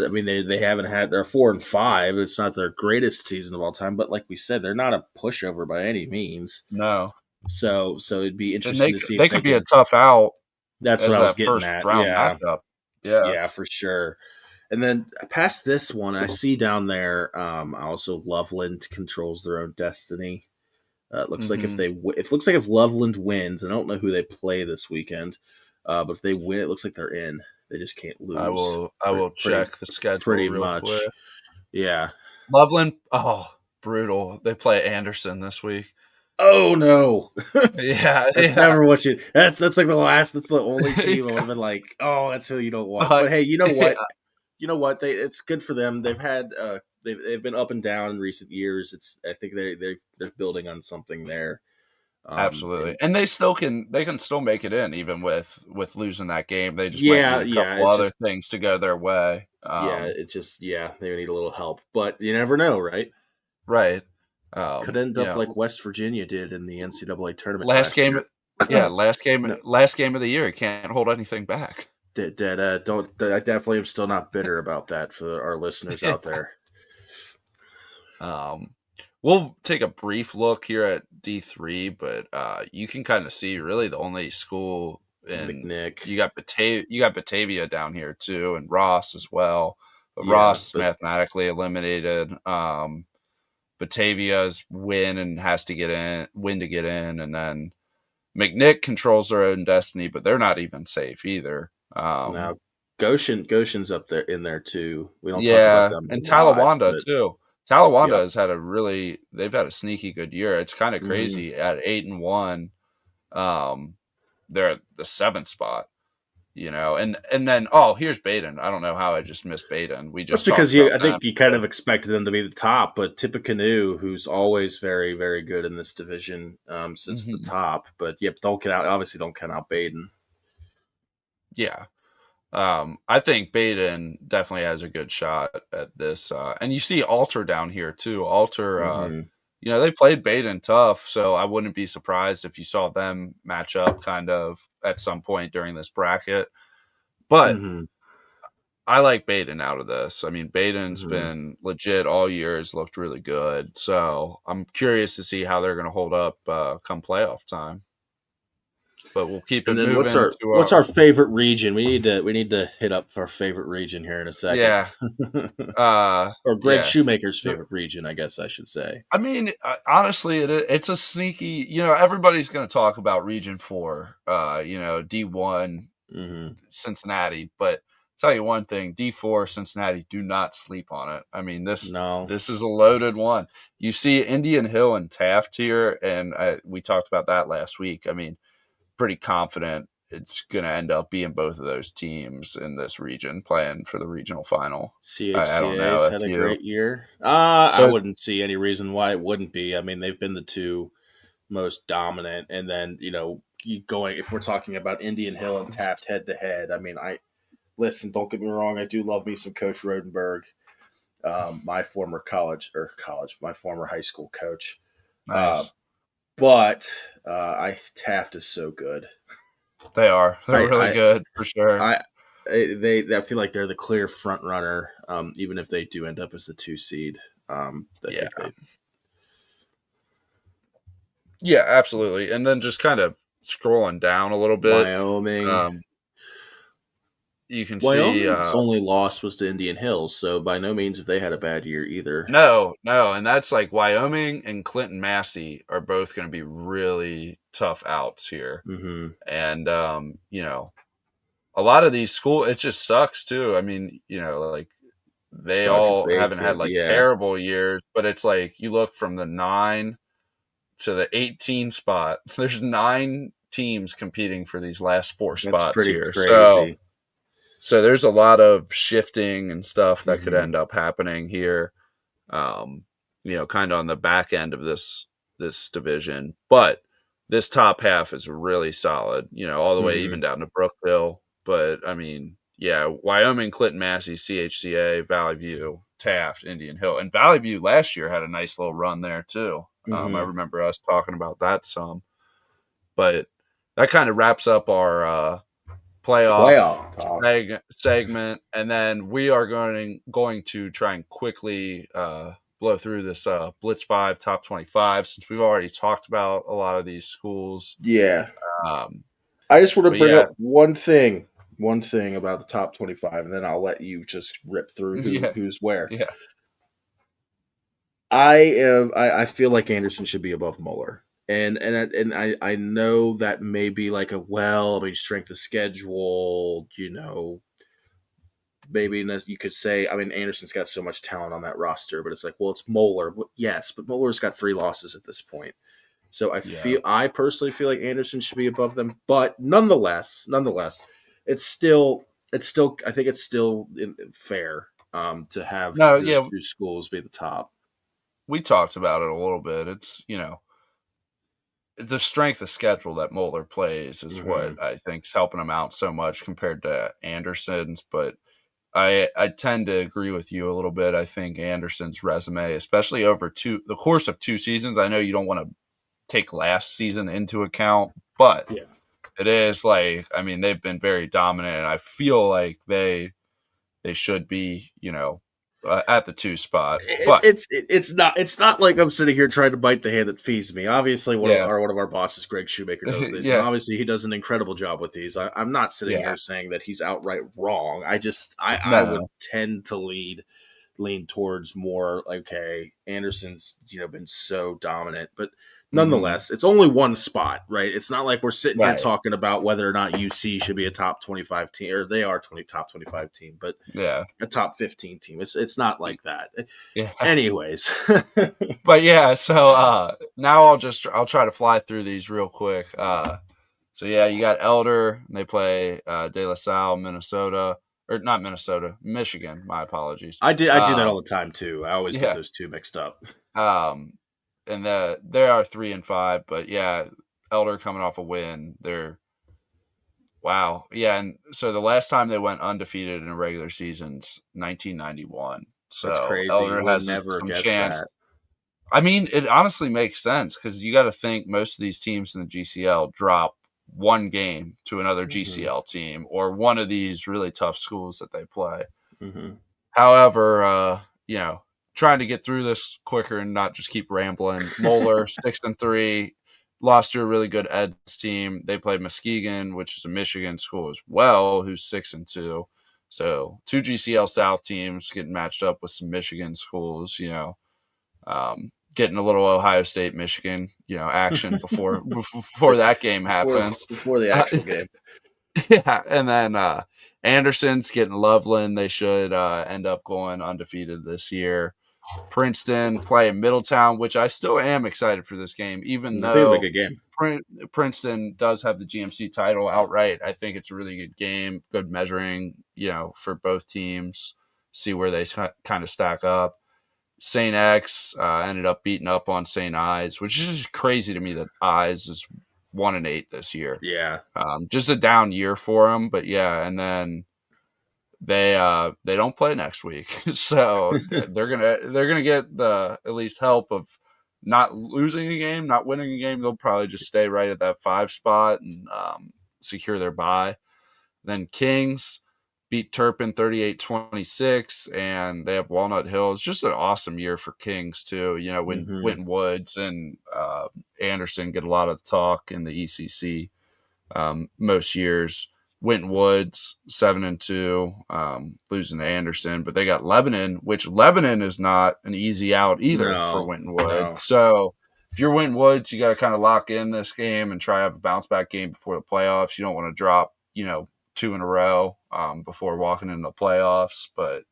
I mean, they haven't had. They're 4-5. It's not their greatest season of all time, but like we said, they're not a pushover by any means. No, So it'd be and interesting they to see if they they could be a can. tough out That's what as I was that getting first at. round Yeah, matchup. Yeah. yeah, for sure. And then past this one, I see down there. Also, Loveland controls their own destiny. It looks like Mm-hmm. it looks like if Loveland wins, I don't know who they play this weekend, but if they win, it looks like they're in. They just can't I lose. will I Pretty, will pretty, check the schedule pretty real quick. much. Yeah. Loveland, oh, brutal. They play Anderson this week. Oh no, Yeah, that's yeah. never what you. That's like the last. That's the only team I would Yeah. have been like, oh, that's who you don't want. But But hey, you know yeah, what? You know what? It's good for them. They've had they've been up and down in recent years. I think they're building on something there. absolutely. And And they can still make it in even with losing that game. They just might yeah, need a yeah, couple it other just things to go their way. they need a little help, but you never know, right? Right. Could end You up know, like West Virginia did in the NCAA tournament last last game year. yeah, last game No, last game of the year, can't hold anything back. I definitely am still not bitter about that for our listeners out there. We'll take a brief look here at D3, but you can kind of see really the only school in McNick. you got Batavia down here too, and Ross as well. But Yeah, Ross is mathematically eliminated. Batavia's win to get in, and then McNick controls their own destiny, but they're not even safe either. now Goshen's up there in there too. We don't talk about Yeah, them a and lot, Talawanda but too. Talawanda yep. has they've had a sneaky good year. It's kind of crazy at 8-1. They're at the 7th spot, and then here's Baden. I don't know how I just missed Baden. We That's just talked because about I them. think you kind of expected them to be the top, but Tippecanoe, who's always very, very good in this division, sits the top. But yep, don't count out Baden. Yeah. I think Baden definitely has a good shot at this. And you see Alter down here too. Alter, they played Baden tough, so I wouldn't be surprised if you saw them match up kind of at some point during this bracket. But I like Baden out of this. I mean, Baden's been legit all year, has looked really good. So I'm curious to see how they're going to hold up come playoff time. But we'll keep it moving. What's our favorite region? We need to hit up our favorite region here in a second. Yeah. Or Greg Shoemaker's favorite region, I guess I should say. I mean, honestly, it's a sneaky. Everybody's going to talk about Region 4. D1, Cincinnati. But I'll tell you one thing: D4, Cincinnati. Do not sleep on it. I mean, this is a loaded one. You see Indian Hill and Taft here, and we talked about that last week. I mean, pretty confident it's going to end up being both of those teams in this region playing for the regional final. CHCA's had a great year. I wouldn't see any reason why it wouldn't be. I mean, they've been the two most dominant. And then, if we're talking about Indian Hill and Taft head to head, I mean, don't get me wrong. I do love me some Coach Rodenberg, my former my former high school coach. Nice. But Taft is so good. They are. They're really good for sure. I feel like they're the clear front runner, even if they do end up as the 2 seed. Yeah, absolutely. And then just kind of scrolling down a little bit, Wyoming. You can Wyoming's only loss was to Indian Hills, so by no means have they had a bad year either. No, and that's like Wyoming and Clinton Massey are both going to be really tough outs here. And a lot of these schools, it just sucks too. I mean, they all haven't had terrible years, but it's like you look from the 9 to the 18 spot. There's 9 teams competing for these last 4 spots here. Crazy. So there's a lot of shifting and stuff that could end up happening here, kind of on the back end of this division. But this top half is really solid, all the way even down to Brookville. But, I mean, Wyoming, Clinton, Massey, CHCA, Valley View, Taft, Indian Hill. And Valley View last year had a nice little run there, too. I remember us talking about that some. But that kind of wraps up our playoff segment, and then we are going to try and quickly blow through this Blitz 5 top 25 since we've already talked about a lot of these schools. Yeah. I just want to bring up one thing about the top 25, and then I'll let you just rip through who's where. Yeah. I feel like Anderson should be above Moeller. And I know that may be like strength of schedule, maybe you could say, I mean, Anderson's got so much talent on that roster, but it's like, well, it's Moeller. Yes, but Moeller's got 3 losses at this point. So I personally feel like Anderson should be above them, but nonetheless, it's still I think it's still fair to have those 2 schools be the top. We talked about it a little bit. It's, the strength of schedule that Moeller plays is what I think is helping him out so much compared to Anderson's. But I tend to agree with you a little bit. I think Anderson's resume, especially over the course of 2 seasons, I know you don't want to take last season into account, but It is like, I mean, they've been very dominant, and I feel like they should be, at the 2 spot. But It's not like I'm sitting here trying to bite the hand that feeds me. Obviously, yeah, one of our bosses, Greg Shoemaker, knows this, and yeah, obviously he does an incredible job with these. I'm not sitting yeah, here saying that he's outright wrong. I would no, tend to lean towards more like, okay, Anderson's been so dominant, but hmm, nonetheless, it's only one spot, right? It's not like we're sitting here right, talking about whether or not UC should be a top 25 team, or they are top 25 team, but yeah, a top 15 team. It's not like that. yeah. Anyways, But yeah, so now I'll try to fly through these real quick. So yeah, you got Elder, and they play De La Salle, Minnesota, or not Minnesota, Michigan. My apologies. I do that all the time too. I always get Yeah, those two mixed up. um, and they are 3-5, but yeah, Elder coming off a win. They're wow, yeah, and so the last time they went undefeated in a regular season's 1991. That's So crazy. You Elder would have has never some guessed chance. that. I mean, it honestly makes sense because you got to think most of these teams in the GCL drop one game to another Hmm. GCL team or one of these really tough schools that they play. Hmm. However, trying to get through this quicker and not just keep rambling. Moeller 6-3, lost to a really good Eds team. They played Muskegon, which is a Michigan school as well, who's 6-2. So 2 GCL South teams getting matched up with some Michigan schools. Getting a little Ohio State, Michigan, action before that game happens. Before the Uh, actual game. yeah, and then Anderson's getting Loveland. They should end up going undefeated this year. Princeton playing Middletown, which I still am excited for this game, even I think it'll be a though good game. Princeton does have the GMC title outright. I think it's a really good game, good measuring, for both teams. See where they kind of stack up. St. X ended up beating up on St. Ives, which is just crazy to me that Ives is 1-8 this year. Yeah. Just a down year for them, but yeah, and then they don't play next week, so they're gonna get the at least help of not losing a game, not winning a game. They'll probably just stay right at that 5 spot and secure their bye. Then Kings beat Turpin 38-26, and they have Walnut Hills. Just an awesome year for Kings too. When Hmm. Winton Woods and Anderson get a lot of talk in the ECC most years. Winton Woods 7-2, losing to Anderson, but they got Lebanon, which Lebanon is not an easy out either for No, Winton Woods. no. So if you're Winton Woods, you got to kind of lock in this game and try to have a bounce back game before the playoffs. You don't want to drop, 2 in a row before walking into the playoffs. But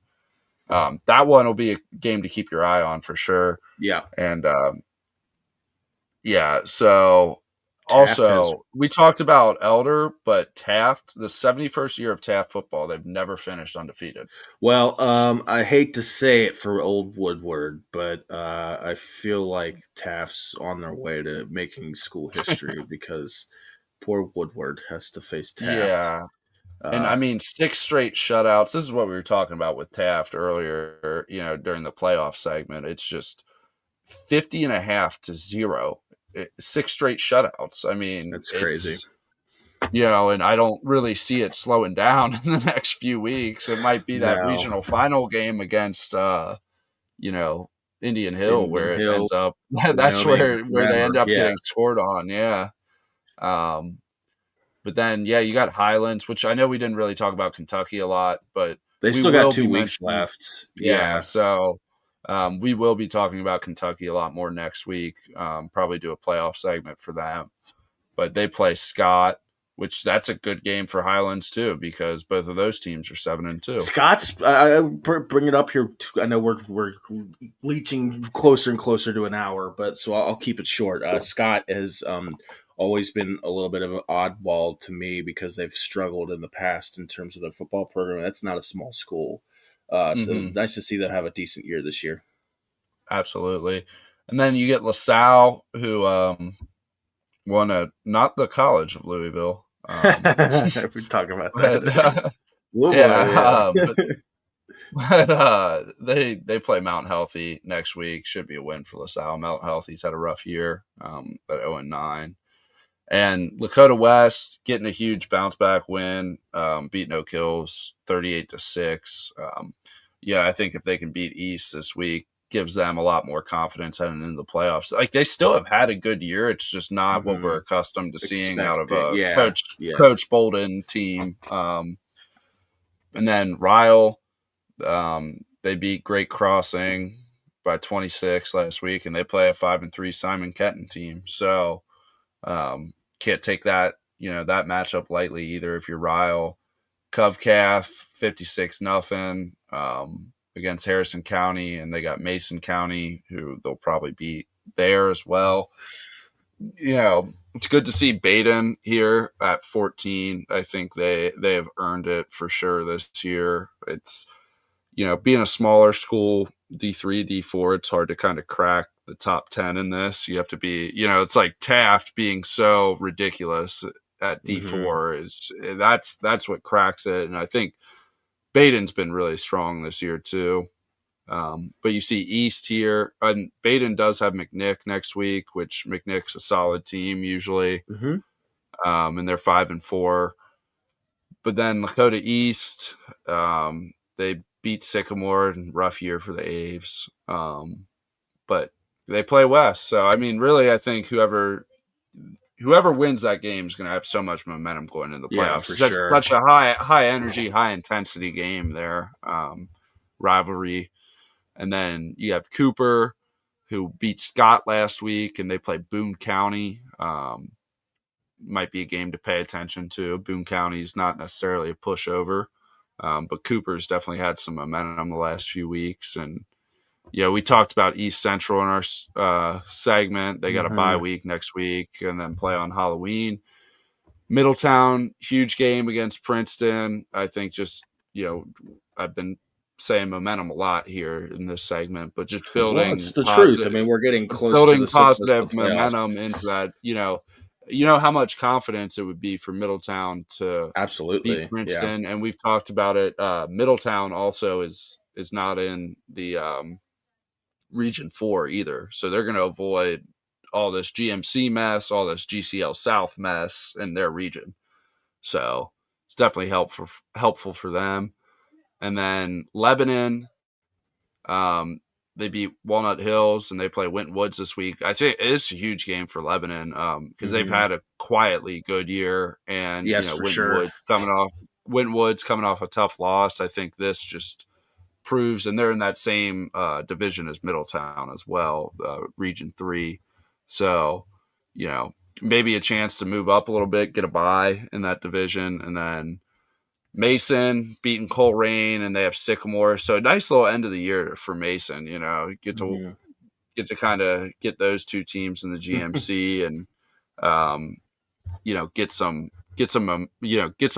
that one will be a game to keep your eye on for sure. Yeah. And yeah, so Taft has. also we talked about Elder, but Taft, the 71st year of Taft football, they've never finished undefeated. Well, I hate to say it for old Woodward, but I feel like Taft's on their way to making school history because poor Woodward has to face Taft. Yeah. And I Uh, mean, 6 straight shutouts. This is what we were talking about with Taft earlier, during the playoff segment. It's just 50.5-0. 6 straight shutouts. I mean, that's crazy. it's and I don't really see it slowing down in the next few weeks. It might be that No, regional final game against you know, Indian Hill Indian where it Hill, ends up that's Benoni, where they whomever. end up Yeah, getting scored on, yeah. Um, but then yeah, you got Highlands, which I know we didn't really talk about Kentucky a lot, but they we still got will be 2 weeks mentioning left. yeah, Yeah, so we will be talking about Kentucky a lot more next week. Probably do a playoff segment for them. But they play Scott, which that's a good game for Highlands too, because both of those teams are 7-2. Scott's. I bring it up here. I know we're reaching closer and closer to an hour, but so I'll keep it short. Scott has always been a little bit of an oddball to me because they've struggled in the past in terms of their football program. That's not a small school, so Mm-hmm. nice to see them have a decent year this year. Absolutely. And then you get LaSalle, who won not the College of Louisville, If we talk about but that, Louisville yeah, area. they play Mount Healthy next week. Should be a win for LaSalle. Mount Healthy's had a rough year, but 0-9. And Lakota West getting a huge bounce back win, beating Oak Hills 38-6. Yeah, I think if they can beat East this week, gives them a lot more confidence heading into the playoffs. Like, they still have had a good year. It's just not what we're accustomed to seeing out of a Coach Bolden team. And then Ryle, they beat Great Crossing by 26 last week, and they play a 5-3 Simon Kenton team. So can't take that that matchup lightly either if you're Ryle. Covcalf 56-0 against Harrison County, and they got Mason County, who they'll probably beat there as well. It's good to see Baden here at 14. I think they have earned it for sure this year. It's being a smaller school, D3, D4, it's hard to kind of crack the top 10 in this. You have to be, it's like Taft being so ridiculous at D4 is that's what cracks it. And I think Baden's been really strong this year too. But you see East here, and Baden does have McNick next week, which McNick's a solid team usually. And they're 5-4. But then Lakota East, they beat Sycamore, and rough year for the Aves. But they play West. So, I mean, really, I think whoever wins that game is going to have so much momentum going into the playoffs. For That's sure. such a high energy, high intensity game there, rivalry. And then you have Cooper, who beat Scott last week, and they play Boone County. Might be a game to pay attention to. Boone County is not necessarily a pushover, but Cooper's definitely had some momentum the last few weeks. And we talked about East Central in our segment. They got a bye week next week and then play on Halloween. Middletown, huge game against Princeton. I think just, I've been saying momentum a lot here in this segment, but just building it's the truth. I mean, we're getting close building to the positive momentum into that. How much confidence it would be for Middletown to beat Princeton, and we've talked about it. Middletown also is not in the Region 4 either, so they're going to avoid all this GMC mess, all this GCL South mess in their region. So it's definitely helpful for them. And then Lebanon, they beat Walnut Hills, and they play Winton Woods this week. I think it is a huge game for Lebanon because they've had a quietly good year, and Winton Woods coming off a tough loss. I think this just proves, and they're in that same division as Middletown as well, Region 3. So, maybe a chance to move up a little bit, get a bye in that division, and then Mason beating Coleraine, and they have Sycamore. So nice little end of the year for Mason. Get to kind of get those two teams in the GMC, and get some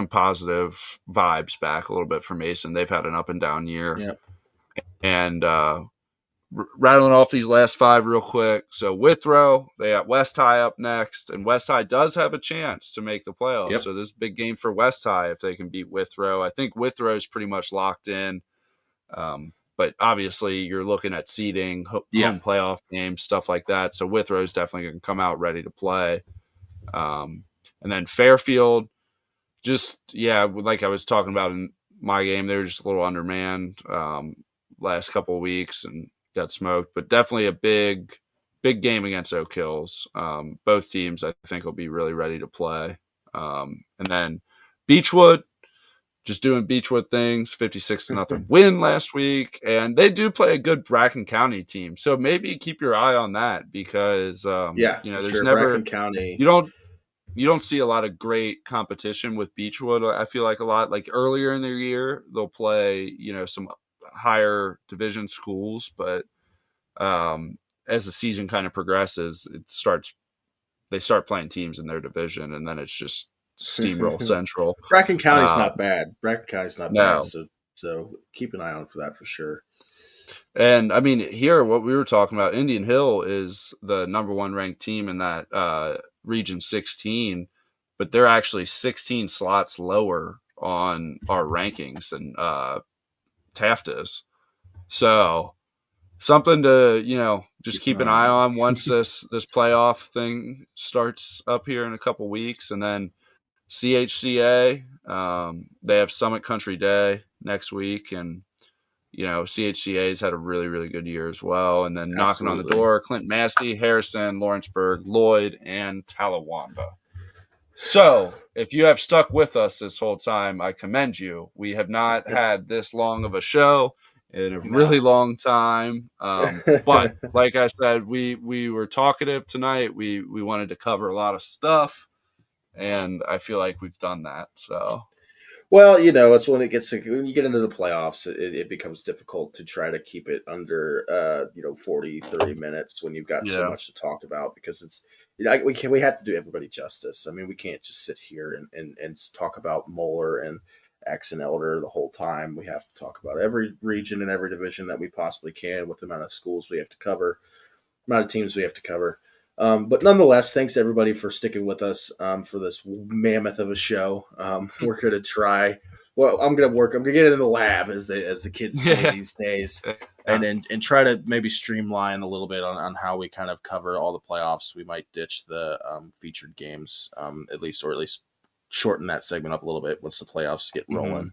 positive vibes back a little bit for Mason. They've had an up and down year, and rattling off these last 5 real quick. So Withrow, they got West High up next, and West High does have a chance to make the playoffs. So this is a big game for West High if they can beat Withrow. I think Withrow is pretty much locked in, but obviously you're looking at seeding, home playoff games, stuff like that. So Withrow is definitely going to come out ready to play. And then Fairfield, like I was talking about in my game, they were just a little undermanned last couple of weeks and got smoked, but definitely a big game against Oak Hills. Both teams, I think, will be really ready to play. And then Beechwood, just doing Beechwood things, 56-0 win last week, and they do play a good Bracken County team. So maybe keep your eye on that because there's never Bracken County. You don't see a lot of great competition with Beechwood. I feel like a lot like earlier in their year they'll play some higher division schools, but as the season kind of progresses, they start playing teams in their division, and then it's just steamroll central. Bracken County's not bad. Bad, so keep an eye on for that for sure. And I mean, here what we were talking about, Indian Hill is the number 1 ranked team in that Region 16, but they're actually 16 slots lower on our rankings than Taft is. So something to, just keep an eye on once this playoff thing starts up here in a couple weeks. And then CHCA, they have Summit Country Day next week, and CHCA's had a really, really good year as well. And then knocking on the door, Clint Massey, Harrison, Lawrenceburg, Lloyd, and Talawanda. So if you have stuck with us this whole time, I commend you. We have not had this long of a show in a really long time. But like I said, we were talkative tonight. We wanted to cover a lot of stuff, and I feel like we've done that. So, well, it's when when you get into the playoffs, it becomes difficult to try to keep it under 40, 30 minutes when you've got so much to talk about, because it's we have to do everybody justice. I mean, we can't just sit here and talk about Moeller and X and Elder the whole time. We have to talk about every region and every division that we possibly can, with the amount of schools we have to cover, amount of teams we have to cover. But nonetheless, thanks to everybody for sticking with us for this mammoth of a show. We're going to try. Well, I'm going to get in the lab, as the kids say these days, and try to maybe streamline a little bit on how we kind of cover all the playoffs. We might ditch the featured games, at least shorten that segment up a little bit once the playoffs get rolling.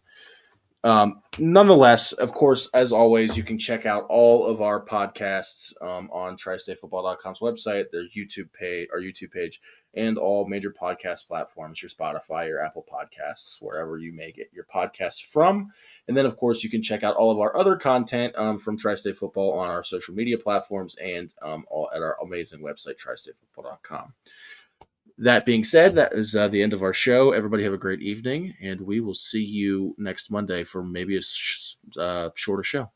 Nonetheless, of course, as always, you can check out all of our podcasts on TriStateFootball.com's website, their YouTube page, and all major podcast platforms, your Spotify, your Apple Podcasts, wherever you may get your podcasts from. And then, of course, you can check out all of our other content from TriState Football on our social media platforms and all at our amazing website, TriStateFootball.com. That being said, that is the end of our show. Everybody have a great evening, and we will see you next Monday for maybe a shorter show.